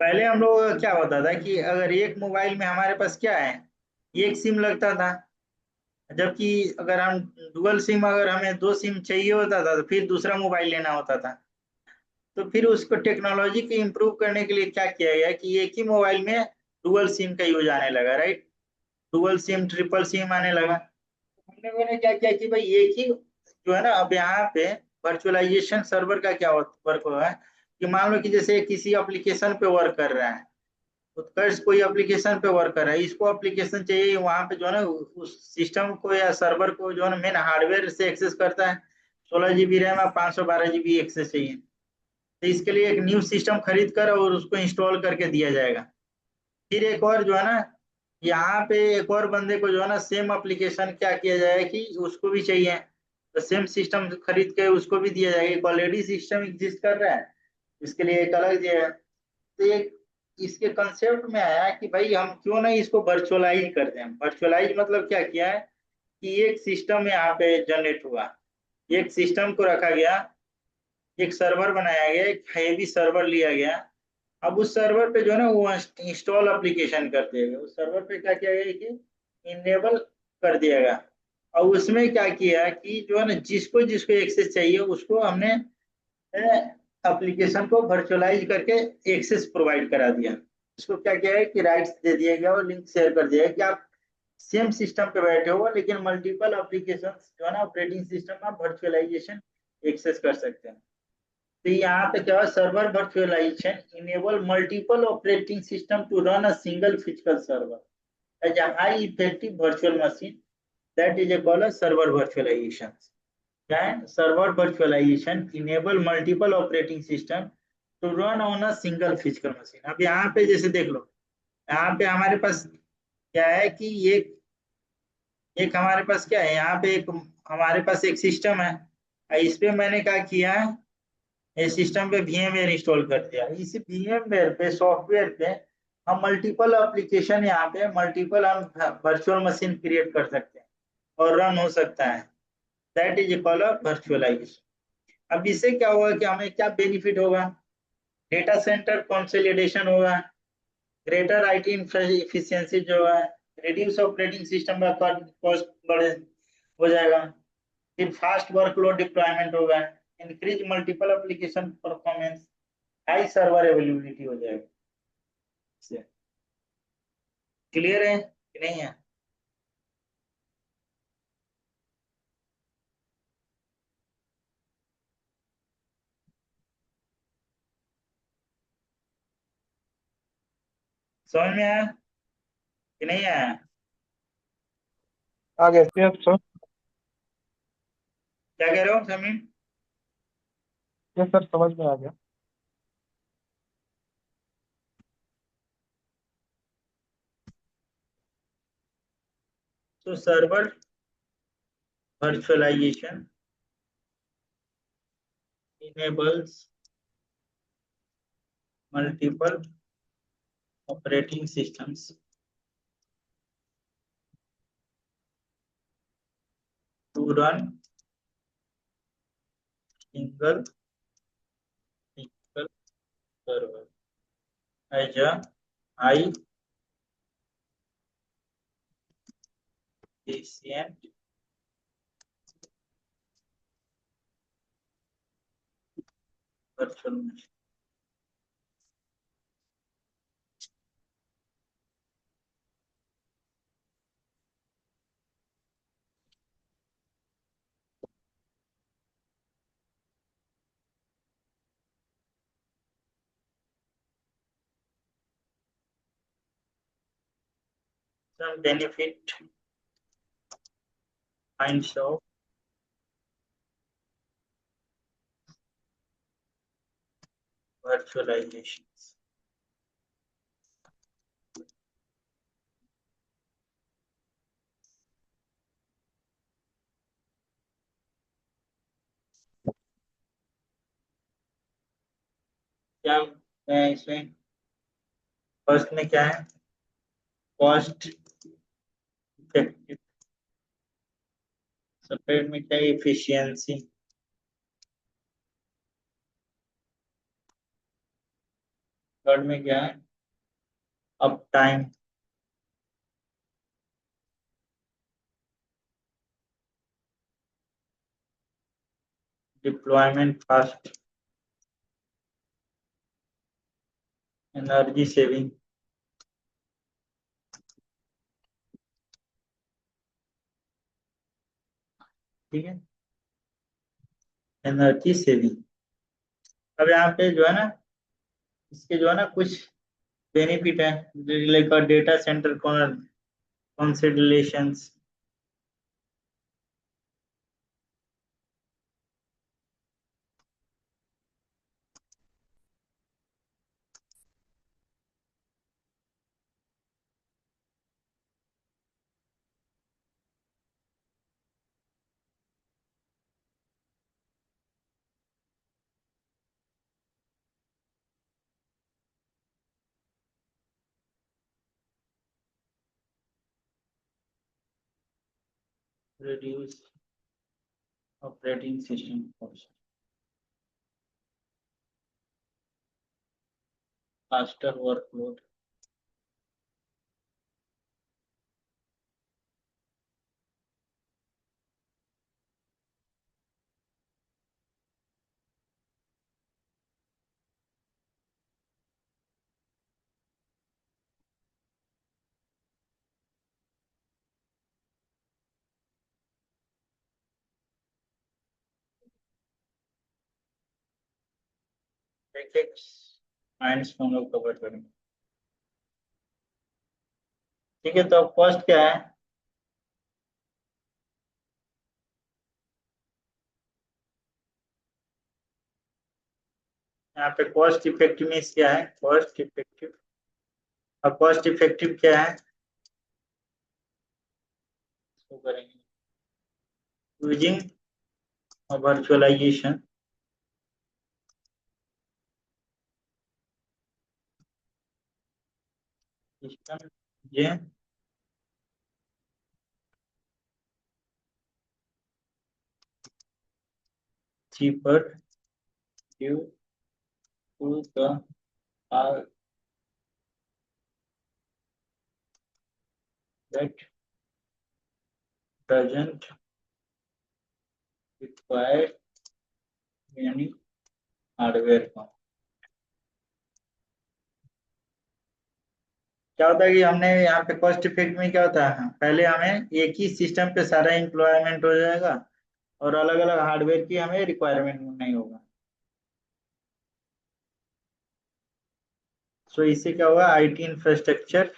पहले हम लोग का क्या होता था कि अगर एक मोबाइल में हमारे पास क्या है, एक सिम लगता था। जबकि अगर हम डुअल सिम, अगर हमें दो सिम चाहिए होता था तो फिर दूसरा मोबाइल लेना होता था। तो फिर उसको टेक्नोलॉजी को इम्प्रूव करने के लिए क्या किया गया कि एक ही मोबाइल में डुअल सिम का यूज आने लगा, right. Dual SIM, triple SIM आने लगा। हम लोगों ने क्या किया कि भाई एक ही जो है ना, अब यहाँ पे वर्चुअलाइजेशन सर्वर का क्या वर्क हुआ है कि मान लो कि जैसे किसी एप्लीकेशन पे वर्क कर रहा है, उत्कर्ष कोई एप्लीकेशन पे वर्क कर रहा है, इसको एप्लीकेशन चाहिए वहां पे जो है ना, उस सिस्टम को या सर्वर को जो है ना मेन हार्डवेयर से एक्सेस करता है। 16 GB रैम और 512 GB एक्सेस चाहिए, तो इसके लिए एक न्यू सिस्टम खरीद कर और उसको इंस्टॉल करके दिया जाएगा। फिर एक और जो है ना, यहाँ पे एक और बंदे को जो है ना सेम एप्लीकेशन क्या किया जाए कि उसको भी चाहिए, तो सेम सिस्टम खरीद के उसको भी दिया जाएगा। एक ऑलरेडी सिस्टम एग्जिस्ट कर रहा है, इसके लिए एक अलग दिया है। तो ये इसके कंसेप्ट में आया कि भाई हम क्यों ना इसको वर्चुअलाइज कर दें। वर्चुअलाइज मतलब क्या किया है कि एक सिस्टम यहाँ पे जनरेट हुआ, एक सिस्टम को रखा गया, एक सर्वर बनाया गया, एक हैवी सर्वर लिया गया। अब उस सर्वर पे जो है ना वो इंस्टॉल एप्लीकेशन कर दिया गया। उस सर्वर पे क्या किया गया कि इनेबल कर दिया गया। और उसमें क्या किया कि जो है ना जिसको जिसको एक्सेस चाहिए उसको हमने एप्लीकेशन को वर्चुअलाइज करके एक्सेस प्रोवाइड करा दिया। इसको क्या किया है कि राइट्स दे दिया गया और लिंक शेयर कर दिया है कि आप सेम सिस्टम पे बैठे हो लेकिन मल्टीपल एप्लीकेशन जो है ना ऑपरेटिंग सिस्टम में वर्चुअलाइजेशन एक्सेस कर सकते हैं। तो यहाँ पे क्या है, server virtualisation enable multiple operating system to run a single physical server as a high effective virtual machine, that is a called a server virtualisation. क्या है, server virtualisation enable multiple operating system to run on a single physical machine. अब यहाँ पे जैसे देख लो, यहाँ पे हमारे पास क्या है कि एक एक हमारे पास क्या है, यहाँ पे एक हमारे पास एक सिस्टम है। इस पे मैंने क्या किया, इस सिस्टम पे VMware इंस्टॉल कर दिया। इस VMware पे सॉफ्टवेयर पे हम मल्टीपल एप्लीकेशन, यहाँ पे मल्टीपल हम वर्चुअल मशीन क्रिएट कर सकते हैं और रन हो सकता है। That is called virtualisation. अब इससे क्या होगा कि हमें क्या बेनिफिट होगा, डेटा सेंटर कंसोलिडेशन होगा, ग्रेटर आईटी इफिशियंसी जो है, रिड्यूस ऑपरेटिंग सिस्टम का कॉस्ट बढ़े हो जाएगा, फिर फास्ट वर्कलोड डिप्लॉयमेंट होगा, increase multiple application performance, high server availability हो जाएगा। क्लियर है कि नहीं है? समझ में आया कि नहीं आया? आ गया सर। क्या कह रहे हो समीर? यस सर, समझ में आ गया। तो server virtualisation enables multiple operating systems to run single single server as a high efficient virtual machine. Some benefit kinds of virtualizations. क्या है इसमें? फर्स्ट में क्या है, कॉस्ट इफेक्टिव। सेकंड में क्या है, इफिशियंसी। थर्ड में क्या है? Up time, deployment fast, energy saving. ठीक है, एनर्जी सेविंग। अब यहाँ पे जो है ना, इसके जो है ना कुछ बेनिफिट है, like data centre considerations. Reduce operating system cost, faster workload. एक एक पॉइंट्स को हम लोग कवर करेंगे। ठीक है, तो कॉस्ट क्या है? यहाँ पे कॉस्ट इफेक्टिवनेस क्या है? कॉस्ट इफेक्टिव, अब कॉस्ट इफेक्टिव क्या है? इसको करेंगे यूजिंग वर्चुअलाइजेशन सिस्टम, ये cheaper due to the fact that doesn't require any hardware का। क्या होता है कि हमने यहाँ पे कॉस्ट इफेक्ट में क्या होता है, पहले हमें एक ही सिस्टम पे सारा एम्प्लॉयमेंट हो जाएगा और अलग अलग हार्डवेयर की हमें रिक्वायरमेंट नहीं होगा। सो इससे क्या होगा, IT infrastructure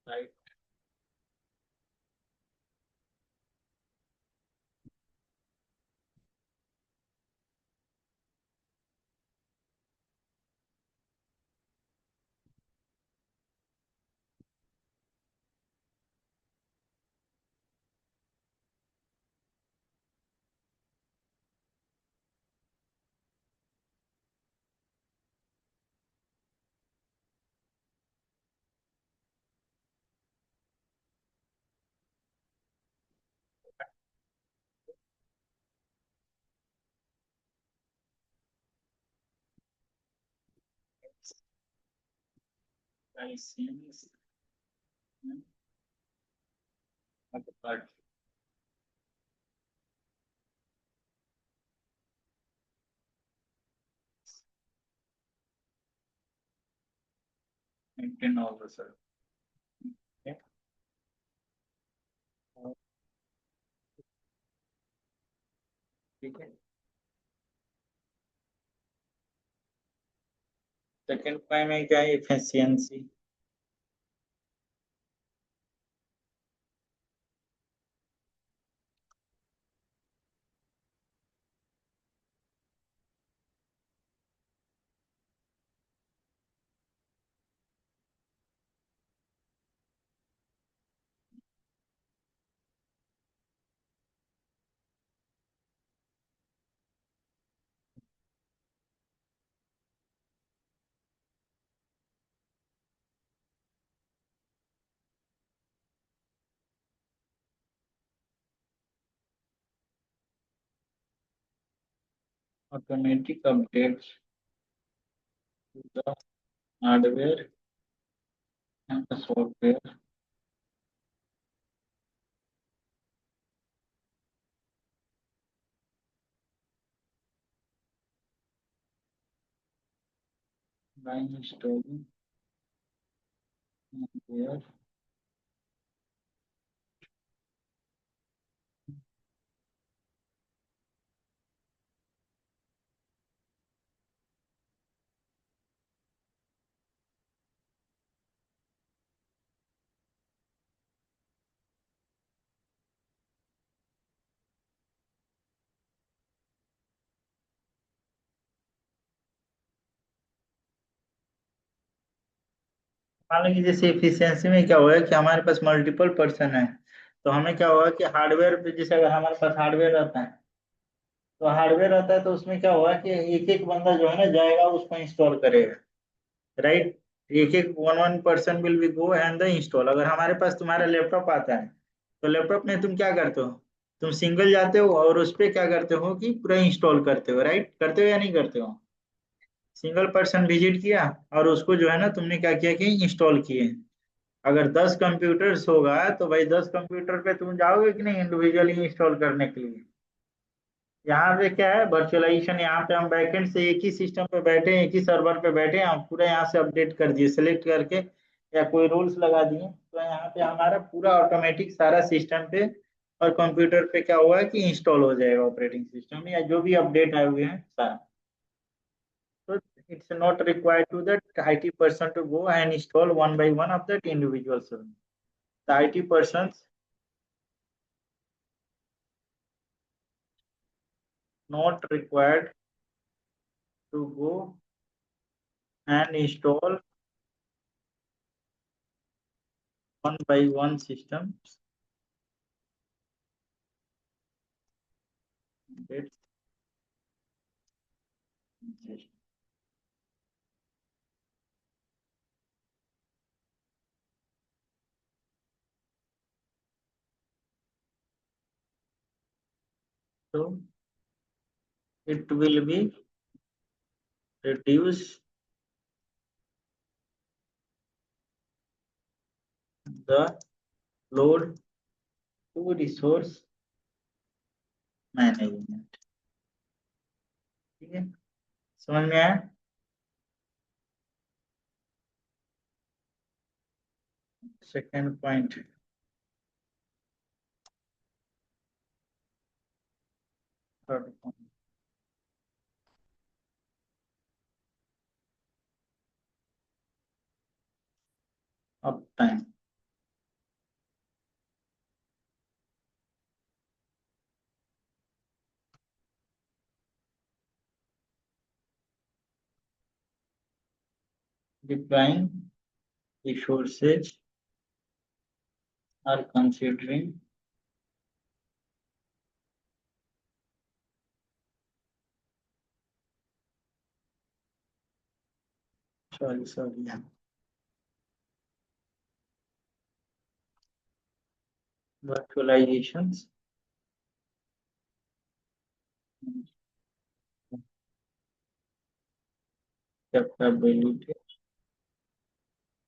right. Licence maintain all the service. ठीक है, सेकंड पॉइंट में क्या है, efficiency. automatic updates to the hardware and the software by installing their मान लो कि जैसे इफिशियंसी में क्या हुआ है कि हमारे पास मल्टीपल पर्सन है, तो हमें क्या हुआ कि हार्डवेयर पे जैसे अगर हमारे पास हार्डवेयर रहता है, तो हार्डवेयर रहता है तो उसमें क्या हुआ कि एक एक बंदा जो है ना जाएगा उसको इंस्टॉल करेगा, राइट। एक एक one one person will be go and the install. अगर हमारे पास तुम्हारा लैपटॉप आता है, तो लैपटॉप में तुम क्या करते हो, तुम सिंगल जाते हो और उस पे क्या करते हो कि पूरा इंस्टॉल करते हो, राइट, करते हो या नहीं करते हो। सिंगल पर्सन विजिट किया और उसको जो है ना तुमने क्या किया कि इंस्टॉल किए। अगर 10 कंप्यूटर्स होगा तो भाई 10 कंप्यूटर पे तुम जाओगे कि नहीं इंडिविजुअली इंस्टॉल करने के लिए। यहाँ पे क्या है वर्चुअलाइजेशन, यहाँ पे हम बैकएंड से एक ही सिस्टम पे बैठे हैं, एक ही सर्वर पे बैठे हैं, हम पूरा यहाँ से अपडेट कर दिए सेलेक्ट करके या कोई रूल्स लगा दिए, तो यहाँ पे हमारा पूरा ऑटोमेटिक सारा सिस्टम पे और कंप्यूटर पे क्या हुआ है कि इंस्टॉल हो जाएगा ऑपरेटिंग सिस्टम या जो भी अपडेट आए हुए हैं सारा। तो it's not required to that IT person to go and install one by one of that individual server. The IT persons not required to go and install one by one system. That's just so it will be reduce the load to resource management. ठीक है, समझ में आया। Second point, third point, up time. Deploying resources are considering sorry yeah. Virtualizations capability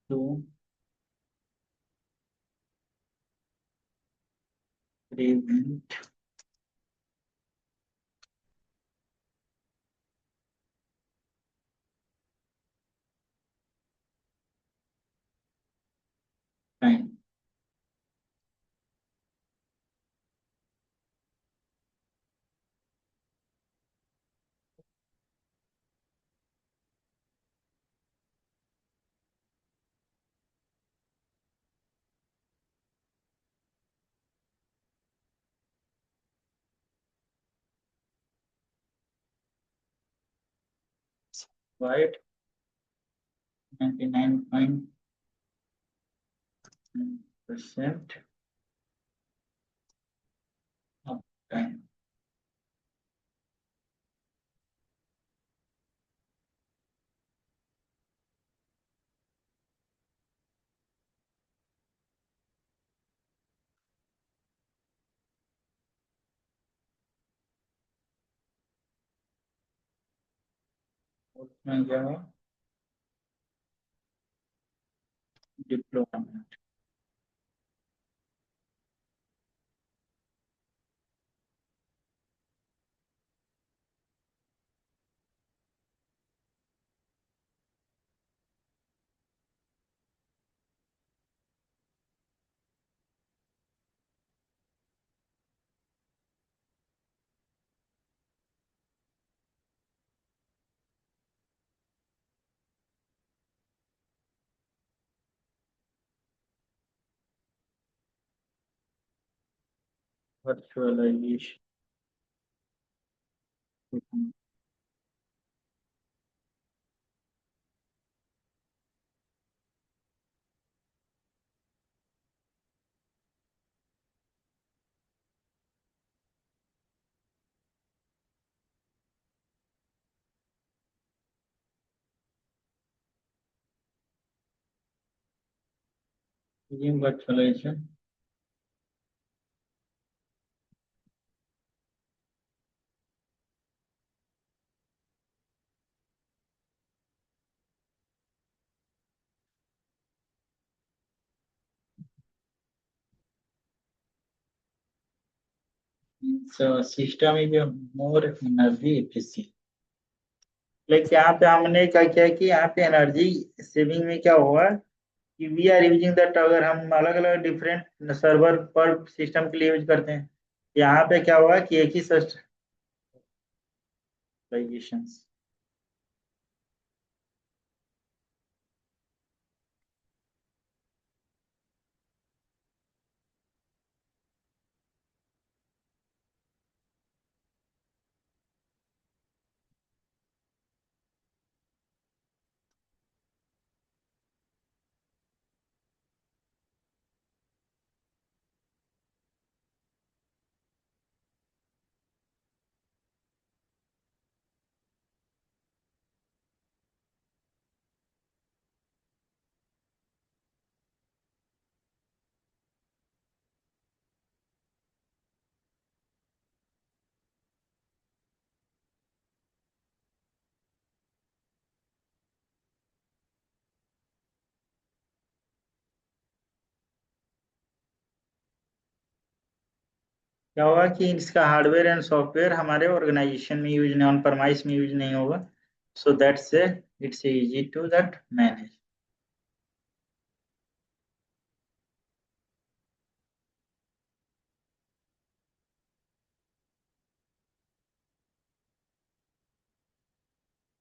to prevent time, right, 99.9% of time. उसमें क्या है, diploma. Virtualisation. Virtualisation system is more energy efficient. Like यहाँ पे हमने क्या किया कि यहाँ पे एनर्जी सेविंग में क्या हुआ कि वी आर यूजिंग दैट, अगर हम अलग अलग डिफरेंट सर्वर पर सिस्टम के लिए यूज करते हैं, यहाँ पे क्या हुआ कि एक ही सिस्टम। क्या होगा कि इसका हार्डवेयर एंड सॉफ्टवेयर हमारे ऑर्गेनाइजेशन में यूज नहीं, ऑन परमाइस में यूज नहीं होगा, so that's it's easy to that manage.